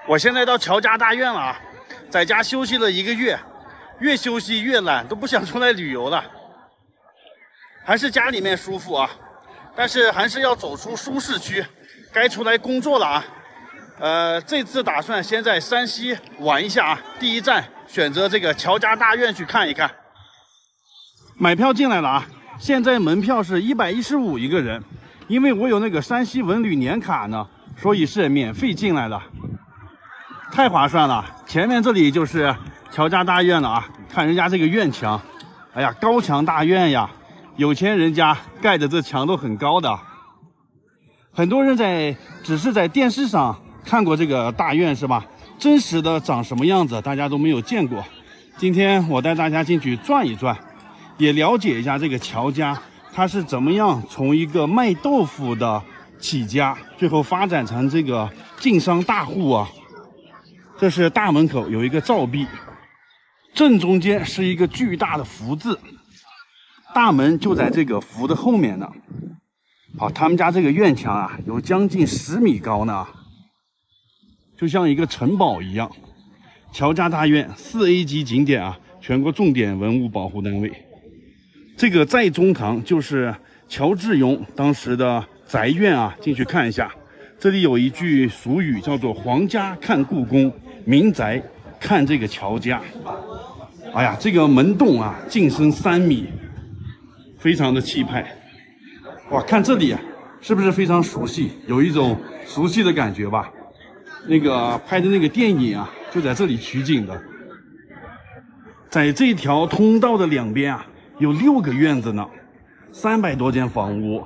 我现在到乔家大院了啊，在家休息了1个月，越休息越懒，都不想出来旅游了。还是家里面舒服啊，但是还是要走出舒适区，该出来工作了啊。这次打算先在山西玩一下啊，第一站选择这个乔家大院去看一看。买票进来了啊，现在门票是115一个人，因为我有那个山西文旅年卡呢，所以是免费进来的。太划算了！前面这里就是乔家大院了啊，看人家这个院墙，哎呀，高墙大院呀，有钱人家盖的这墙都很高的。很多人只是在电视上看过这个大院是吧？真实的长什么样子，大家都没有见过。今天我带大家进去转一转，也了解一下这个乔家，它是怎么样从一个卖豆腐的起家，最后发展成这个晋商大户啊。这是大门口有一个照壁，正中间是一个巨大的福字，大门就在这个福的后面呢。好，他们家这个院墙啊，有将近10米高呢，就像一个城堡一样。乔家大院4A 级景点啊，全国重点文物保护单位。这个在中堂就是乔致庸当时的宅院啊，进去看一下。这里有一句俗语叫做"皇家看故宫，民宅看这个乔家"。哎呀，这个门洞啊，进深3米，非常的气派。哇，看这里啊，是不是非常熟悉？有一种熟悉的感觉吧？那个拍的那个电影啊，就在这里取景的。在这条通道的两边啊，有6个院子呢，300多间房屋。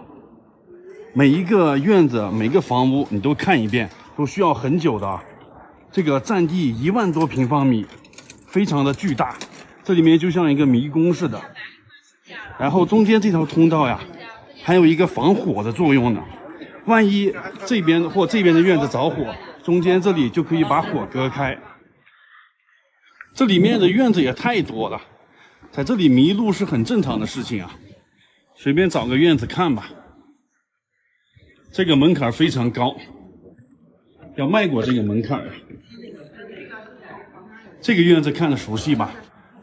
每一个院子、每个房屋你都看一遍，都需要很久的。这个占地1万多平方米，非常的巨大。这里面就像一个迷宫似的。然后中间这条通道呀，还有一个防火的作用呢。万一这边或这边的院子着火，中间这里就可以把火隔开。这里面的院子也太多了，在这里迷路是很正常的事情啊。随便找个院子看吧。这个门槛非常高，要迈过这个门槛。这个院子看着熟悉吧？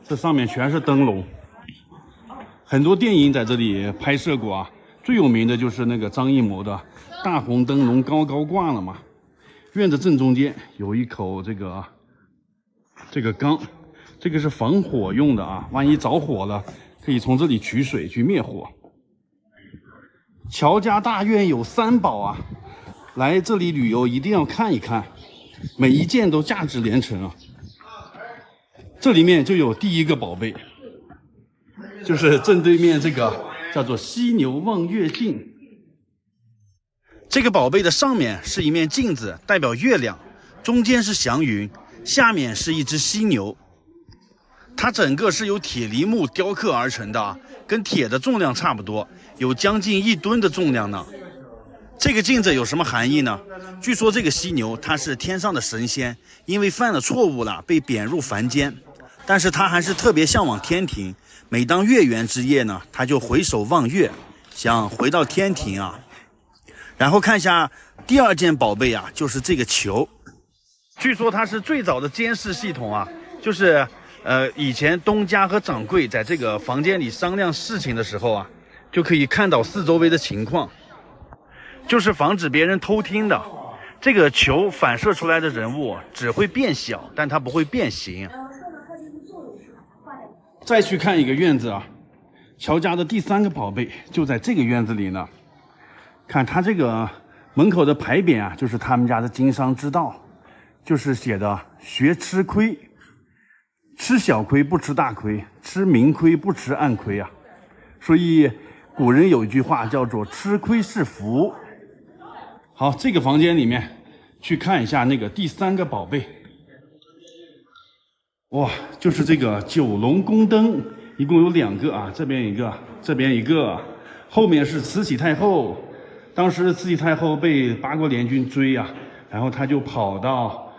这上面全是灯笼，很多电影在这里拍摄过啊。最有名的就是那个张艺谋的《大红灯笼高高挂了》嘛。院子正中间有一口这个缸，这个是防火用的啊，万一着火了，可以从这里取水去灭火。乔家大院有3宝啊，来这里旅游一定要看一看，每一件都价值连城啊。这里面就有第一个宝贝，就是正对面这个叫做犀牛望月镜。这个宝贝的上面是一面镜子，代表月亮，中间是祥云，下面是一只犀牛。它整个是由铁梨木雕刻而成的，跟铁的重量差不多，有将近1吨的重量呢。这个镜子有什么含义呢？据说这个犀牛它是天上的神仙，因为犯了错误了，被贬入凡间，但是它还是特别向往天庭。每当月圆之夜呢，它就回首望月，想回到天庭啊。然后看一下第2件宝贝啊，就是这个球。据说它是最早的监视系统啊，就是以前东家和掌柜在这个房间里商量事情的时候啊，就可以看到四周围的情况，就是防止别人偷听的。这个球反射出来的人物只会变小，但它不会变形。再去看一个院子啊，乔家的第3个宝贝就在这个院子里呢。看他这个门口的牌匾啊，就是他们家的经商之道，就是写的学吃亏，吃小亏不吃大亏，吃明亏不吃暗亏啊。所以古人有一句话叫做吃亏是福。好，这个房间里面去看一下那个第3个宝贝。哇，就是这个9龙宫灯，一共有2个啊，这边一个，这边一个，后面是慈禧太后。当时慈禧太后被八国联军追啊，然后他就跑到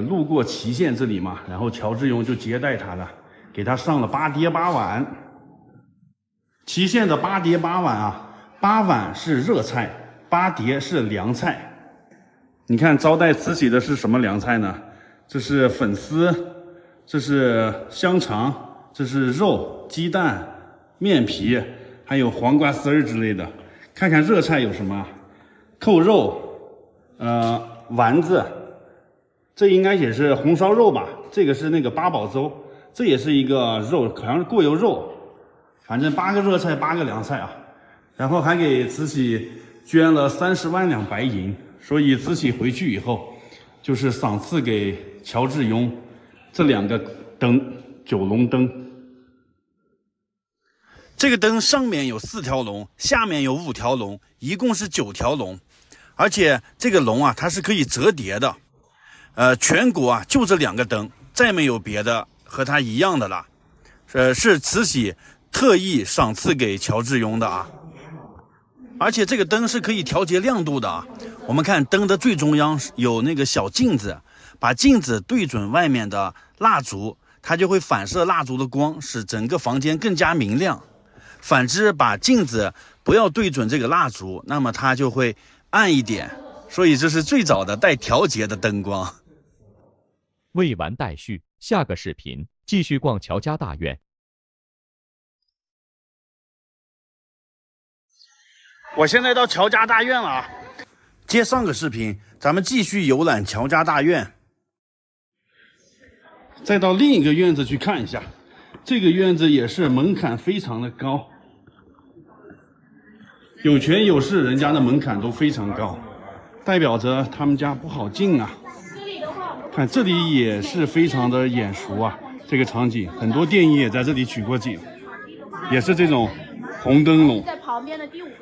路过祁县这里嘛，然后乔致庸就接待他了，给他上了8碟8碗。祁县的8碟8碗啊，8碗是热菜，8碟是凉菜。你看招待慈禧的是什么凉菜呢？这是粉丝，这是香肠，这是肉、鸡蛋、面皮，还有黄瓜丝儿之类的。看看热菜有什么？扣肉，丸子，这应该也是红烧肉吧？这个是那个八宝粥，这也是一个肉，好像是过油肉。反正8个热菜，8个凉菜啊。然后还给慈禧捐了30万两白银，所以慈禧回去以后，就是赏赐给乔致庸这2个灯，9龙灯。这个灯上面有4条龙，下面有5条龙，一共是9条龙。而且这个龙啊，它是可以折叠的。全国啊就这2个灯，再没有别的和它一样的了。是慈禧特意赏赐给乔致庸的啊。而且这个灯是可以调节亮度的啊。我们看灯的最中央有那个小镜子，把镜子对准外面的蜡烛，它就会反射蜡烛的光，使整个房间更加明亮。反之，把镜子不要对准这个蜡烛，那么它就会暗一点。所以这是最早的带调节的灯光。未完待续，下个视频继续逛乔家大院。我现在到乔家大院了啊！接上个视频，咱们继续游览乔家大院。再到另一个院子去看一下，这个院子也是门槛非常的高，有权有势人家的门槛都非常高，代表着他们家不好进啊。看这里也是非常的眼熟啊，这个场景很多电影也在这里取过景，也是这种红灯笼。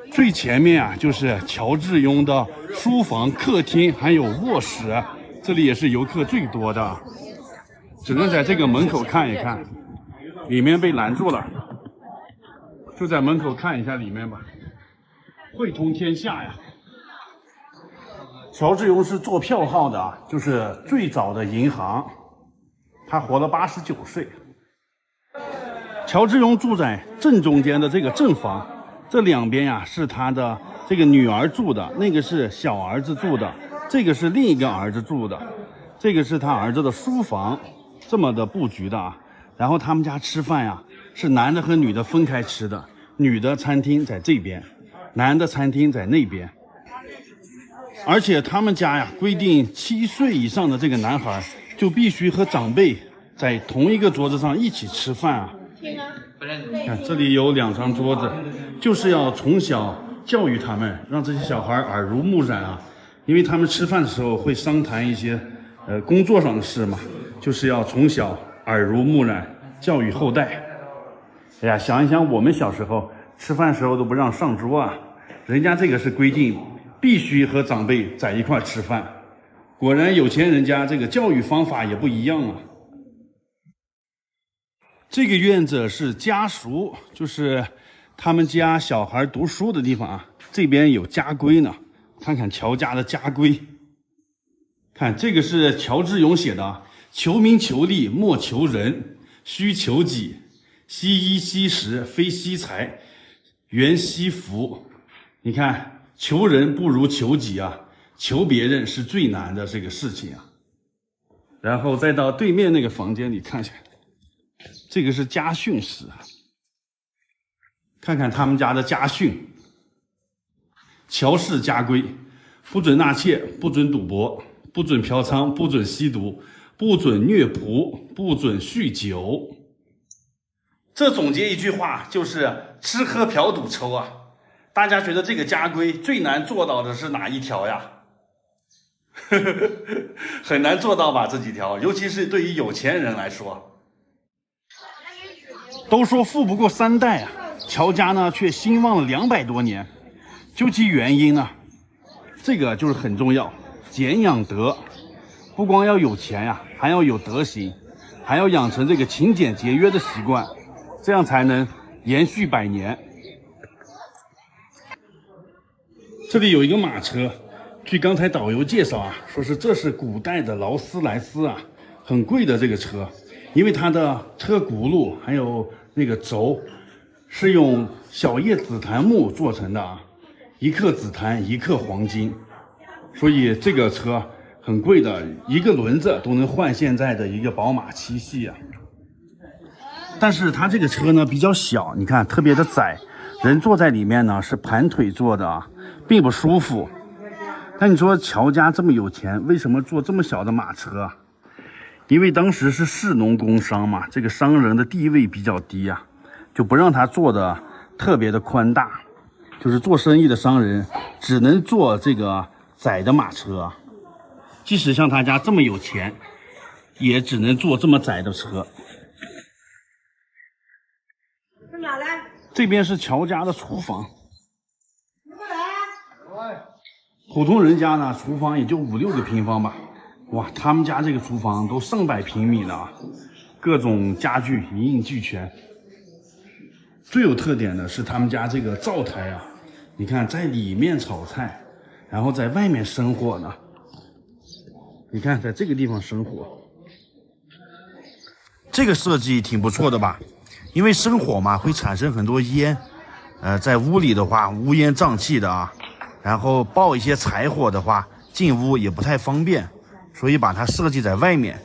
最前面啊就是乔致庸的书房、客厅还有卧室，这里也是游客最多的，只能在这个门口看一看，里面被拦住了，就在门口看一下里面吧。汇通天下呀，乔致庸是做票号的啊，就是最早的银行，他活了89岁。乔致庸住在正中间的这个正房，这2边呀是他的这个女儿住的，那个是小儿子住的，这个是另一个儿子住的，这个是他儿子的书房，这么的布局的啊。然后他们家吃饭呀是男的和女的分开吃的，女的餐厅在这边，男的餐厅在那边。而且他们家呀规定7岁以上的这个男孩就必须和长辈在同一个桌子上一起吃饭啊。看这里有2张桌子，就是要从小教育他们，让这些小孩耳濡目染啊。因为他们吃饭的时候会商谈一些工作上的事嘛，就是要从小耳濡目染，教育后代。哎呀，想一想我们小时候吃饭时候都不让上桌啊，人家这个是规定必须和长辈在一块吃饭。果然有钱人家这个教育方法也不一样啊。这个院子是家塾，就是他们家小孩读书的地方啊。这边有家规呢，看看乔家的家规。看这个是乔致庸写的啊，求名求利莫求人，须求己，惜衣惜食非惜财，原惜福。你看求人不如求己啊，求别人是最难的这个事情啊。然后再到对面那个房间里看一下，这个是家训室，看看他们家的家训。乔氏家规：不准纳妾，不准赌博，不准嫖娼，不准吸毒，不准虐仆，不准酗酒。这总结一句话就是吃喝嫖赌抽啊。大家觉得这个家规最难做到的是哪一条呀？很难做到吧，这几条，尤其是对于有钱人来说。都说富不过3代啊，乔家呢却兴旺了200多年。究其原因呢，这个就是很重要，俭养德。不光要有钱呀，还要有德行，还要养成这个勤俭节约的习惯，这样才能延续100年。这里有一个马车，据刚才导游介绍啊，说是这是古代的劳斯莱斯啊，很贵的这个车，因为它的车轱辘还有那个轴是用小叶紫檀木做成的啊，1克紫檀1克黄金，所以这个车很贵的，一个轮子都能换现在的一个宝马7系啊。但是它这个车呢比较小，你看特别的窄，人坐在里面呢是盘腿坐的啊，并不舒服。那你说乔家这么有钱，为什么坐这么小的马车啊？因为当时是士农工商嘛，这个商人的地位比较低啊，就不让他坐的特别的宽大，就是做生意的商人只能坐这个窄的马车啊。即使像他家这么有钱，也只能坐这么窄的车。在哪来？这边是乔家的厨房。普通人家呢，厨房也就5、6个平方吧。哇，他们家这个厨房都上百平米了，各种家具一应俱全。最有特点的是他们家这个灶台啊，你看在里面炒菜，然后在外面生火呢。你看在这个地方生火，这个设计挺不错的吧？因为生火嘛，会产生很多烟，在屋里的话乌烟瘴气的啊。然后抱一些柴火的话，进屋也不太方便，所以把它设计在外面。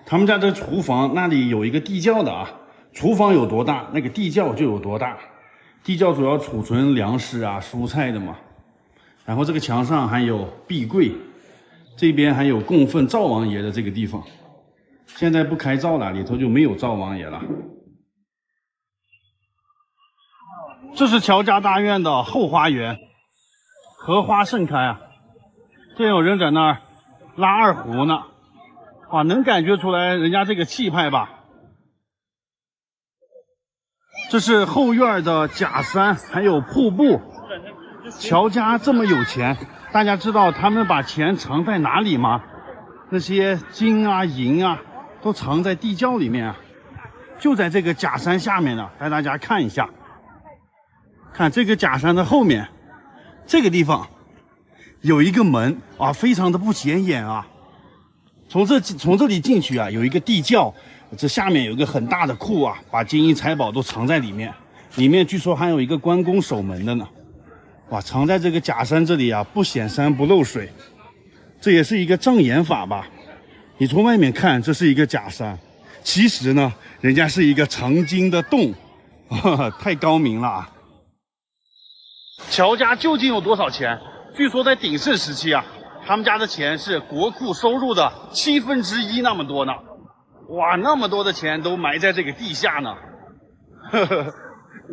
他们家这厨房那里有一个地窖的啊，厨房有多大，那个地窖就有多大。地窖主要储存粮食啊、蔬菜的嘛。然后这个墙上还有壁柜，这边还有供奉灶王爷的这个地方。现在不开灶了，里头就没有灶王爷了。这是乔家大院的后花园，荷花盛开啊！这有人在那儿拉二胡呢，哇，能感觉出来人家这个气派吧？这是后院的假山，还有瀑布。乔家这么有钱，大家知道他们把钱藏在哪里吗？那些金啊、银啊，都藏在地窖里面啊，就在这个假山下面呢。带大家看一下。看这个假山的后面，这个地方有一个门啊，非常的不显眼啊。从这里进去啊，有一个地窖，这下面有一个很大的库啊，把金银财宝都藏在里面。里面据说还有一个关公守门的呢。哇，藏在这个假山这里啊，不显山不漏水，这也是一个障眼法吧？你从外面看，这是一个假山，其实呢，人家是一个藏金的洞，太高明了啊！乔家究竟有多少钱？据说在鼎盛时期啊，他们家的钱是国库收入的1/7那么多呢。哇，那么多的钱都埋在这个地下呢。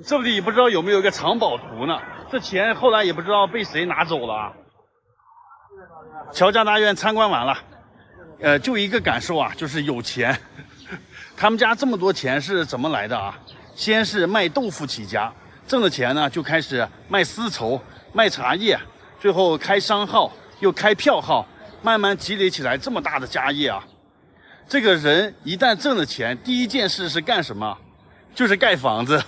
这里不知道有没有一个藏宝图呢？这钱后来也不知道被谁拿走了啊。乔家大院参观完了，就一个感受啊，就是有钱。他们家这么多钱是怎么来的啊？先是卖豆腐起家。挣了钱呢，就开始卖丝绸、卖茶叶，最后开商号，又开票号，慢慢积累起来这么大的家业啊！这个人一旦挣了钱，第一件事是干什么？就是盖房子，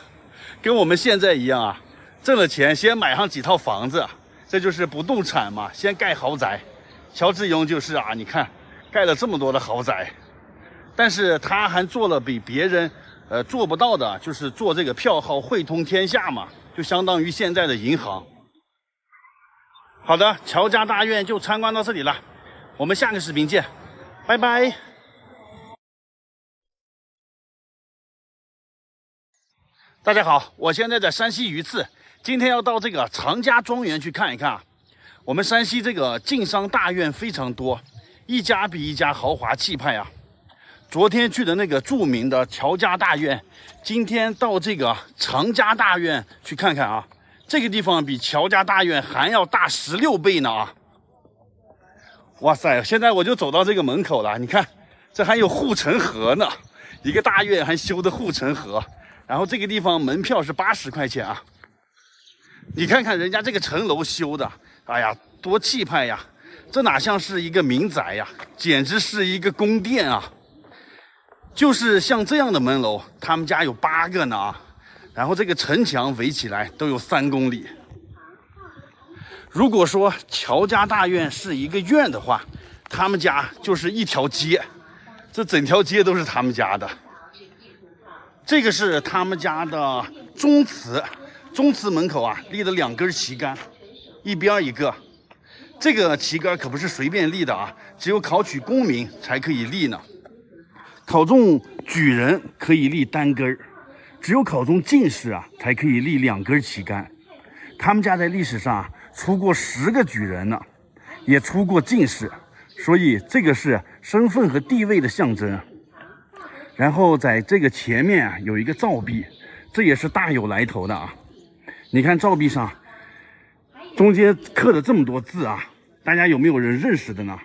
跟我们现在一样啊！挣了钱先买上几套房子，这就是不动产嘛，先盖豪宅。乔致庸就是啊，你看盖了这么多的豪宅，但是他还做了比别人做不到的，就是做这个票号汇通天下嘛，就相当于现在的银行。好的，乔家大院就参观到这里了，我们下个视频见，拜拜。大家好，我现在在山西榆次，今天要到这个常家庄园去看一看。我们山西这个晋商大院非常多，一家比一家豪华气派啊。昨天去的那个著名的乔家大院，今天到这个常家大院去看看啊。这个地方比乔家大院还要大16倍呢啊！哇塞，现在我就走到这个门口了，你看这还有护城河呢，一个大院还修的护城河。然后这个地方门票是80块钱啊。你看看人家这个城楼修的，哎呀，多气派呀！这哪像是一个民宅呀，简直是一个宫殿啊！就是像这样的门楼，他们家有8个呢啊。然后这个城墙围起来都有3公里。如果说乔家大院是一个院的话，他们家就是一条街，这整条街都是他们家的。这个是他们家的宗祠，宗祠门口啊立了2根旗杆，一边一个。这个旗杆可不是随便立的啊，只有考取功名才可以立呢。考中举人可以立单根儿，只有考中进士啊才可以立2根旗杆。他们家在历史上出过10个举人呢，也出过进士，所以这个是身份和地位的象征。然后在这个前面啊有一个照壁，这也是大有来头的啊。你看照壁上中间刻了这么多字啊，大家有没有人认识的呢？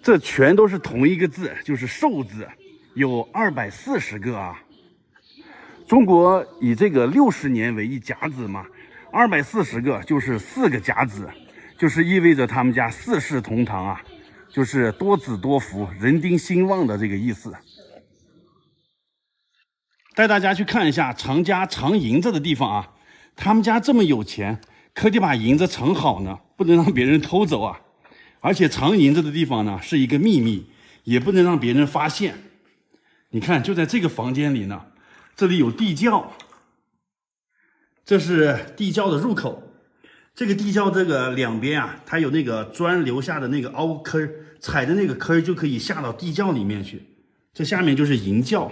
这全都是同一个字，就是寿字，有240个啊。中国以这个60年为一甲子嘛，240个就是4个甲子，就是意味着他们家4世同堂啊，就是多子多福、人丁兴旺的这个意思。带大家去看一下常家藏银子的地方啊，他们家这么有钱，可得把银子藏好呢，不能让别人偷走啊。而且藏银子的地方呢是一个秘密，也不能让别人发现。你看，就在这个房间里呢，这里有地窖，这是地窖的入口。这个地窖这个两边啊，它有那个砖留下的那个凹坑，踩的那个坑就可以下到地窖里面去。这下面就是银窖。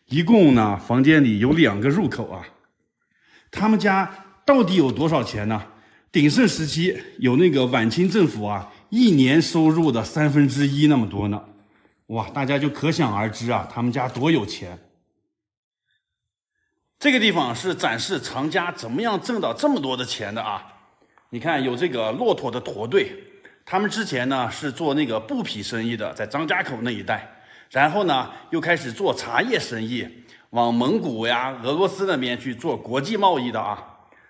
一共呢，房间里有2个入口啊。他们家到底有多少钱呢？鼎盛时期有那个晚清政府啊，1年收入的1/3那么多呢。哇，大家就可想而知啊，他们家多有钱。这个地方是展示常家怎么样挣到这么多的钱的啊。你看有这个骆驼的驼队，他们之前呢是做那个布匹生意的，在张家口那一带，然后呢又开始做茶叶生意，往蒙古呀、俄罗斯那边去做国际贸易的啊。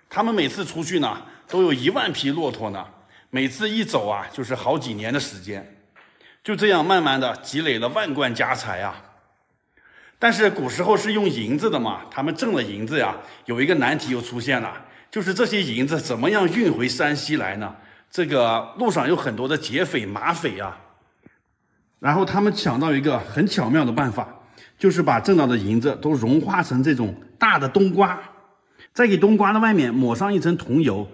他们每次出去呢都有1万匹骆驼呢，每次一走啊就是好几年的时间，就这样慢慢的积累了万贯家财啊。但是古时候是用银子的嘛，他们挣了银子呀，有一个难题又出现了，就是这些银子怎么样运回山西来呢？这个路上有很多的劫匪马匪啊。然后他们想到一个很巧妙的办法，就是把挣到的银子都融化成这种大的冬瓜，再给冬瓜的外面抹上一层桐油，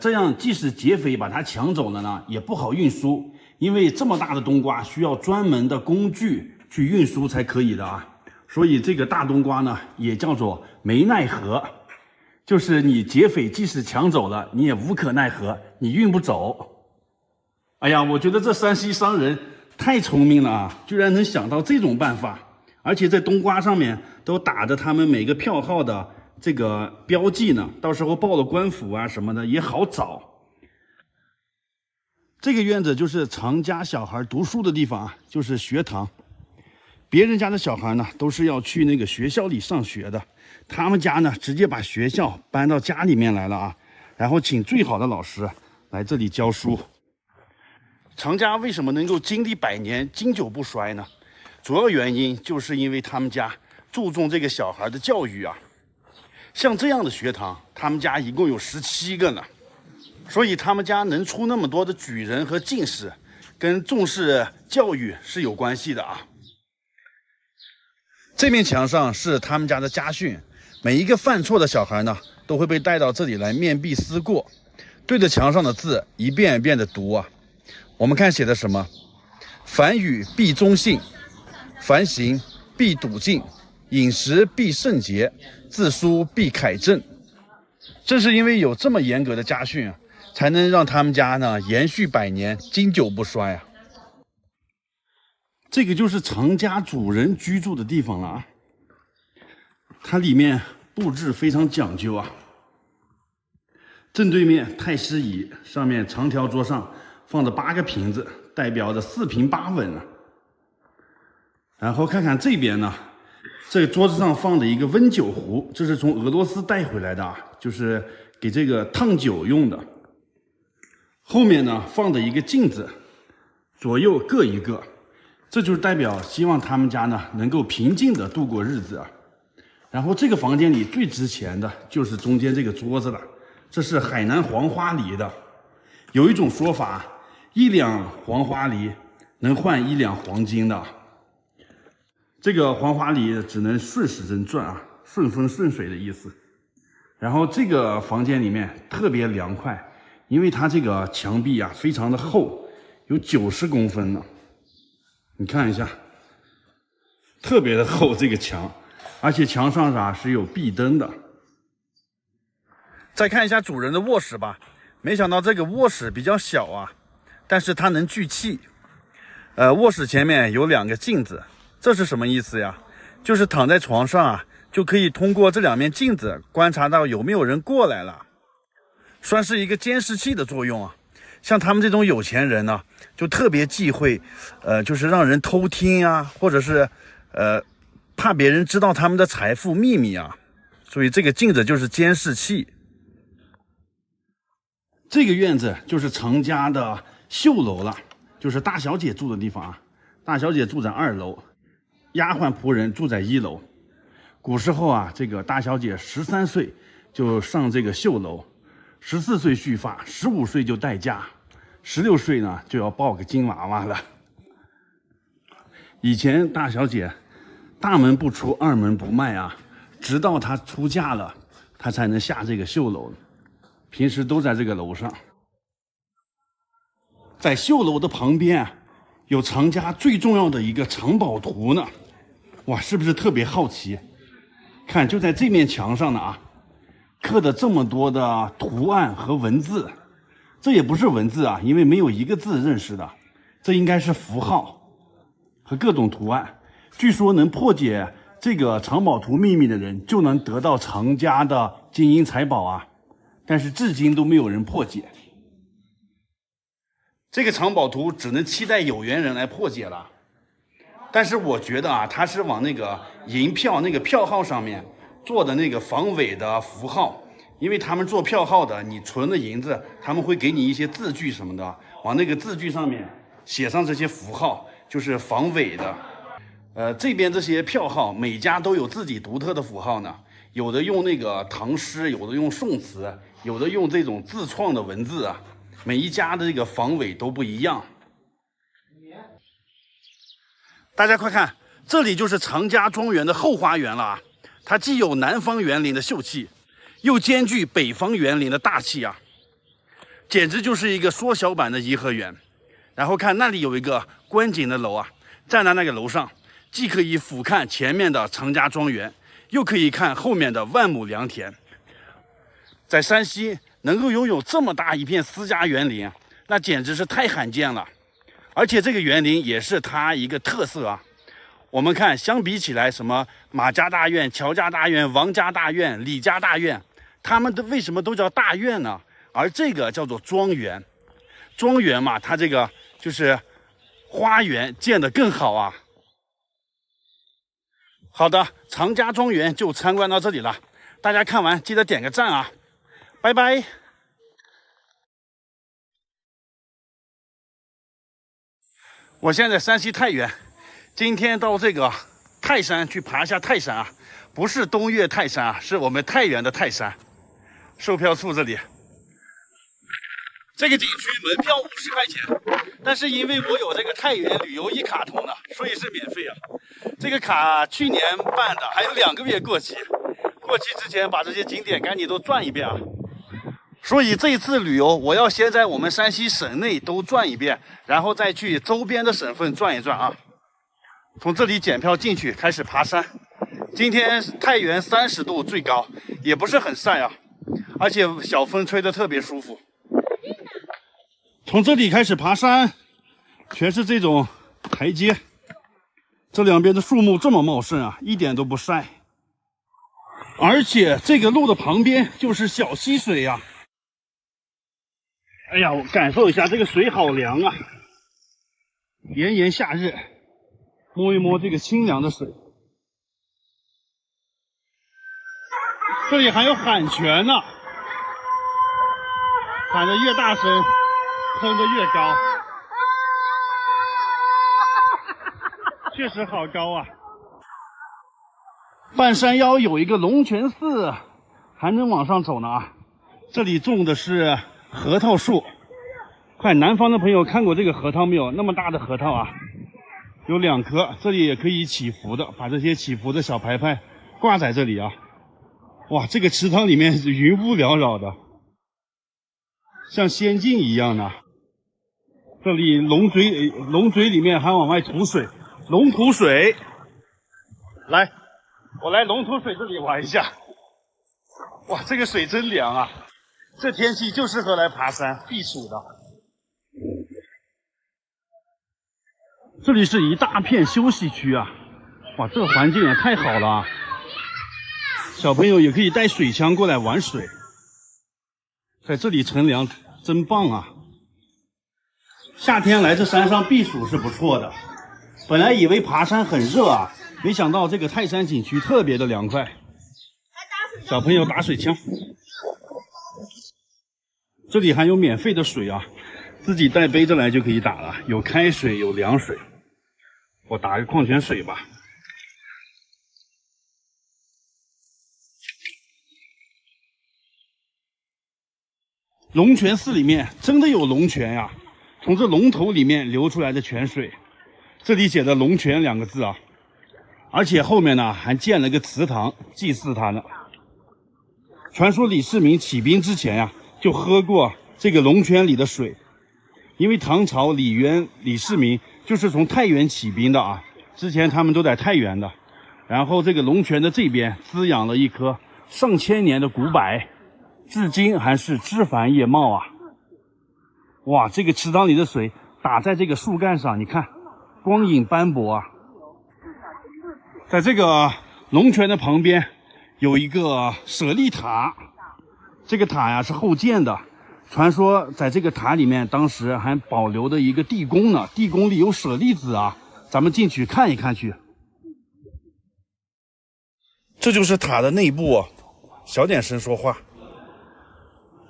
这样即使劫匪把它抢走了呢，也不好运输，因为这么大的冬瓜需要专门的工具去运输才可以的啊。所以这个大冬瓜呢，也叫做没奈何，就是你劫匪即使抢走了，你也无可奈何，你运不走。哎呀，我觉得这山西商人太聪明了啊，居然能想到这种办法，而且在冬瓜上面都打着他们每个票号的这个标记呢，到时候报了官府啊什么的也好找。这个院子就是常家小孩读书的地方啊，就是学堂。别人家的小孩呢都是要去那个学校里上学的，他们家呢直接把学校搬到家里面来了啊，然后请最好的老师来这里教书。常家为什么能够经历100年经久不衰呢？主要原因就是因为他们家注重这个小孩的教育啊。像这样的学堂，他们家一共有17个呢，所以他们家能出那么多的举人和进士，跟重视教育是有关系的啊。这面墙上是他们家的家训，每一个犯错的小孩呢，都会被带到这里来面壁思过，对着墙上的字一遍一遍的读啊。我们看写的什么：凡语必忠信，凡行必笃敬，饮食必圣洁，字书必楷正。正是因为有这么严格的家训啊，才能让他们家呢延续100年，经久不衰啊。这个就是常家主人居住的地方了啊，它里面布置非常讲究啊。正对面太师椅，上面长条桌上放着8个瓶子，代表着4平8稳啊。然后看看这边呢，这个桌子上放着一个温酒壶，这是从俄罗斯带回来的啊，就是给这个烫酒用的。后面呢放着一个镜子，左右各一个。这就是代表希望他们家呢能够平静的度过日子啊。然后这个房间里最值钱的就是中间这个桌子了，这是海南黄花梨的。有一种说法，1两黄花梨能换1两黄金的。这个黄花梨只能顺时针转啊，顺风顺水的意思。然后这个房间里面特别凉快，因为它这个墙壁啊非常的厚，有90公分呢。你看一下，特别的厚这个墙，而且墙上啊是有壁灯的。再看一下主人的卧室吧，没想到这个卧室比较小啊，但是它能聚气。卧室前面有2个镜子，这是什么意思呀？就是躺在床上啊，就可以通过这2面镜子观察到有没有人过来了，算是一个监视器的作用啊。像他们这种有钱人呢，就特别忌讳，就是让人偷听啊，或者是怕别人知道他们的财富秘密啊，所以这个镜子就是监视器。这个院子就是程家的绣楼了，就是大小姐住的地方啊。大小姐住在2楼，丫鬟仆人住在1楼。古时候啊，这个大小姐13岁就上这个绣楼，14岁蓄发，15岁就待嫁，16岁呢就要抱个金娃娃了。以前大小姐大门不出二门不迈啊，直到她出嫁了，她才能下这个绣楼。平时都在这个楼上。在绣楼的旁边啊，有程家最重要的一个藏宝图呢。哇，是不是特别好奇？看，就在这面墙上呢啊，刻的这么多的图案和文字。这也不是文字啊，因为没有一个字认识的，这应该是符号和各种图案。据说能破解这个藏宝图秘密的人，就能得到程家的金银财宝啊。但是至今都没有人破解。这个藏宝图只能期待有缘人来破解了。但是我觉得啊，他是往那个银票那个票号上面做的那个防伪的符号，因为他们做票号的，你存了银子，他们会给你一些字据什么的，往那个字据上面写上这些符号，就是防伪的。这边这些票号每家都有自己独特的符号呢，有的用那个唐诗，有的用宋词，有的用这种自创的文字啊，每一家的这个防伪都不一样。大家快看，这里就是程家庄园的后花园了啊！它既有南方园林的秀气，又兼具北方园林的大气啊，简直就是一个缩小版的颐和园。然后看那里有一个观景的楼啊，站在那个楼上，既可以俯瞰前面的程家庄园，又可以看后面的万亩良田。在山西能够拥有这么大一片私家园林，那简直是太罕见了。而且这个园林也是它一个特色啊。我们看，相比起来，什么马家大院、乔家大院、王家大院、李家大院，他们的为什么都叫大院呢？而这个叫做庄园。庄园嘛，它这个就是花园建得更好啊。好的，程家庄园就参观到这里了，大家看完记得点个赞啊，拜拜。我现在山西太原，今天到这个泰山去爬一下泰山啊，不是东岳泰山啊，是我们太原的泰山。售票处这里，这个景区门票50块钱，但是因为我有这个太原旅游一卡通呢，所以是免费啊。这个卡去年办的，还有2个月过期，过期之前把这些景点赶紧都转一遍啊。所以这一次旅游，我要先在我们山西省内都转一遍，然后再去周边的省份转一转啊。从这里检票进去，开始爬山。今天太原30度最高，也不是很晒啊，而且小风吹得特别舒服。从这里开始爬山，全是这种台阶，这两边的树木这么茂盛啊，一点都不晒。而且这个路的旁边就是小溪水呀。哎呀，我感受一下，这个水好凉啊！炎炎夏日，摸一摸这个清凉的水。这里还有喊泉呢，喊得越大声，喷得越高。确实好高啊！半山腰有一个龙泉寺，还能往上走呢啊！这里种的是核桃树。快，南方的朋友看过这个核桃没有？那么大的核桃啊，有2棵，这里也可以祈福的，把这些祈福的小牌牌挂在这里啊。哇，这个池塘里面是云雾缭绕的。像仙境一样的。这里龙嘴里面还往外吐水，龙吐水。来，我来龙吐水这里玩一下。哇，这个水真凉啊！这天气就适合来爬山避暑的。这里是一大片休息区啊！哇，这个环境也太好了啊！小朋友也可以带水枪过来玩水，在这里乘凉真棒啊！夏天来这山上避暑是不错的。本来以为爬山很热啊，没想到这个泰山景区特别的凉快。小朋友打水枪，这里还有免费的水啊，自己带杯子来就可以打了，有开水有凉水。我打个矿泉水吧。龙泉寺里面真的有龙泉呀，从这龙头里面流出来的泉水，这里写的龙泉2个字啊，而且后面呢还建了个祠堂祭祀它呢。传说李世民起兵之前呀，就喝过这个龙泉里的水，因为唐朝李渊、李世民就是从太原起兵的啊，之前他们都在太原的，然后这个龙泉的这边滋养了一棵上千年的古柏，至今还是枝繁叶茂啊！哇，这个池塘里的水打在这个树干上，你看，光影斑驳啊！在这个龙泉的旁边有一个舍利塔，这个塔呀是后建的，传说在这个塔里面当时还保留的一个地宫呢，地宫里有舍利子啊，咱们进去看一看去。这就是塔的内部啊，小点声说话。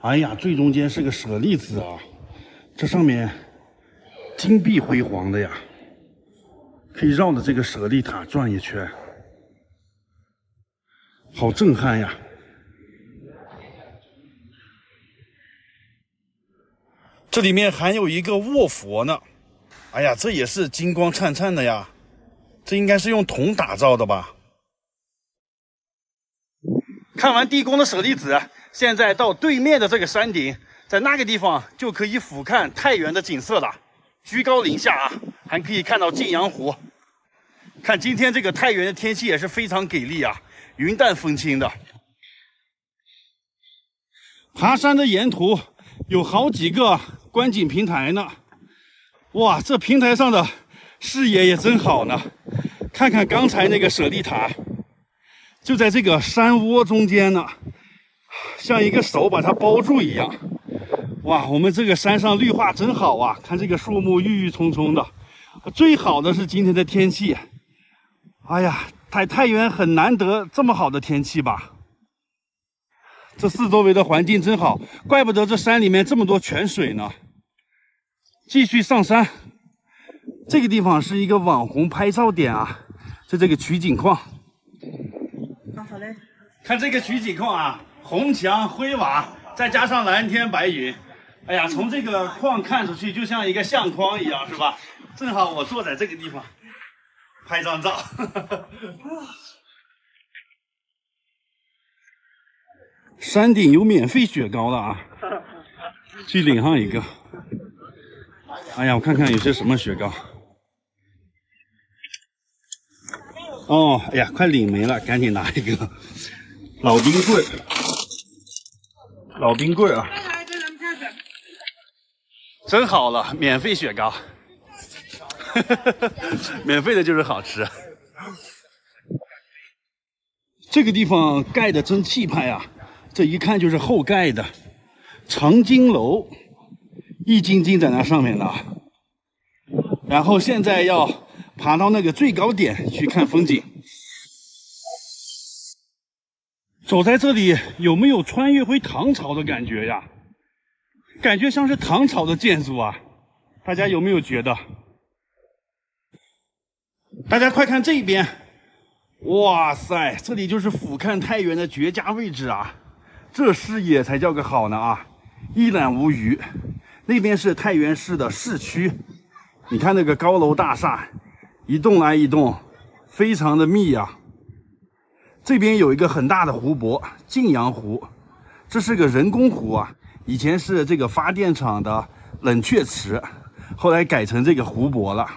哎呀，最中间是个舍利子啊，这上面金碧辉煌的呀，可以绕着这个舍利塔转一圈，好震撼呀！这里面还有一个卧佛呢，哎呀，这也是金光灿灿的呀，这应该是用铜打造的吧？看完地宫的舍利子，现在到对面的这个山顶，在那个地方就可以俯瞰太原的景色了。居高临下啊，还可以看到晋阳湖。看今天这个太原的天气也是非常给力啊，云淡风轻的。爬山的沿途有好几个观景平台呢，哇，这平台上的视野也真好呢。看看刚才那个舍利塔。就在这个山窝中间呢，像一个手把它包住一样。哇，我们这个山上绿化真好啊，看这个树木郁郁葱葱的。最好的是今天的天气，哎呀，太原很难得这么好的天气吧。这四周围的环境真好，怪不得这山里面这么多泉水呢。继续上山，这个地方是一个网红拍照点啊，就这个取景框。看这个取景框啊，红墙灰瓦，再加上蓝天白云，哎呀，从这个框看出去就像一个相框一样，是吧？正好我坐在这个地方拍张照。山顶有免费雪糕了啊，去领上一个。哎呀，我看看有些什么雪糕。哦，哎呀，快领没了，赶紧拿一个。老冰棍，老冰棍啊，真好了，免费雪糕，免费的就是好吃。这个地方盖的真气派啊，这一看就是后盖的，长金楼，一斤斤在那上面呢。然后现在要爬到那个最高点去看风景。走在这里有没有穿越回唐朝的感觉呀？感觉像是唐朝的建筑啊，大家有没有觉得？大家快看这边，哇塞，这里就是俯瞰太原的绝佳位置啊！这视野才叫个好呢啊，一览无余。那边是太原市的市区，你看那个高楼大厦，一栋挨一栋，非常的密啊。这边有一个很大的湖泊，晋阳湖，这是个人工湖啊，以前是这个发电厂的冷却池，后来改成这个湖泊了。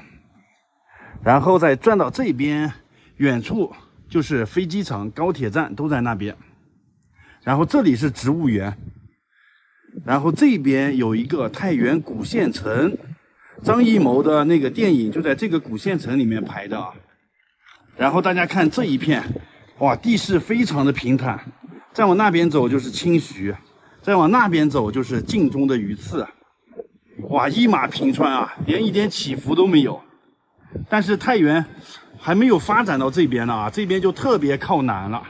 然后再转到这边，远处就是飞机场、高铁站都在那边。然后这里是植物园，然后这边有一个太原古县城，张艺谋的那个电影就在这个古县城里面拍的啊。然后大家看这一片，哇，地势非常的平坦。再往那边走就是清徐，再往那边走就是晋中的榆次。哇，一马平川啊，连一点起伏都没有。但是太原还没有发展到这边呢啊，这边就特别靠南了。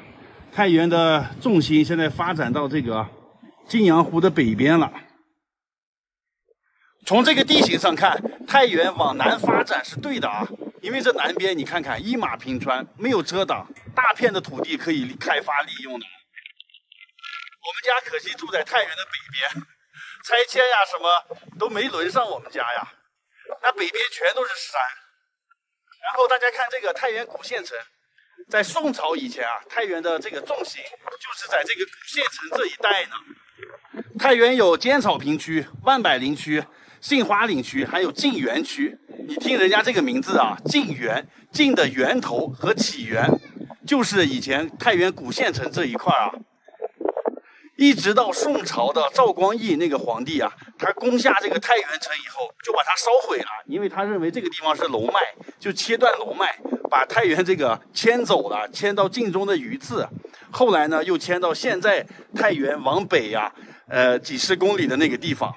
太原的重心现在发展到这个晋阳湖的北边了。从这个地形上看，太原往南发展是对的啊，因为这南边你看看一马平川，没有遮挡，大片的土地可以开发利用的。我们家可惜住在太原的北边，拆迁呀什么都没轮上我们家呀，那北边全都是山。然后大家看这个太原古县城，在宋朝以前啊，太原的这个重心就是在这个古县城这一带呢。太原有尖草坪区、万柏林区、杏花岭区，还有晋源区。你听人家这个名字啊，晋源，晋的源头和起源，就是以前太原古县城这一块啊。一直到宋朝的赵光义那个皇帝啊，他攻下这个太原城以后，就把它烧毁了，因为他认为这个地方是龙脉，就切断龙脉，把太原这个迁走了，迁到晋中的榆次。后来呢，又迁到现在太原往北呀，几十公里的那个地方。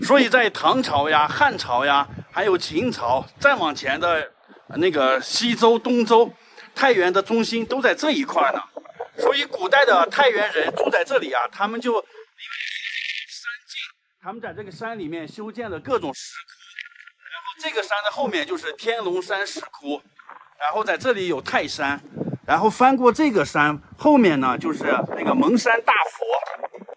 所以在唐朝呀、汉朝呀，还有秦朝，再往前的那个西周、东周，太原的中心都在这一块呢。所以古代的太原人住在这里啊，他们就因为山近，他们在这个山里面修建了各种石窟，然后这个山的后面就是天龙山石窟，然后在这里有泰山，然后翻过这个山后面呢就是那个蒙山大佛。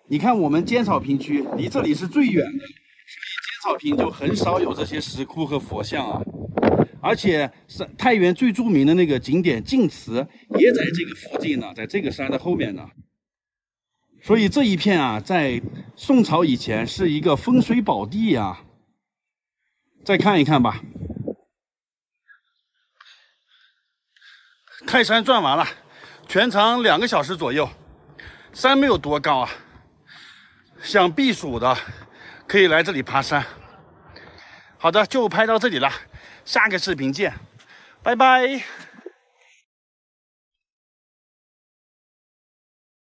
你看我们尖草坪区离这里是最远的，所以尖草坪就很少有这些石窟和佛像啊。而且太原最著名的那个景点晋祠也在这个附近呢，在这个山的后面呢。所以这一片啊，在宋朝以前是一个风水宝地呀。再看一看吧。泰山转完了，全长2个小时左右，山没有多高啊。想避暑的可以来这里爬山。好的，就拍到这里了。下个视频见，拜拜。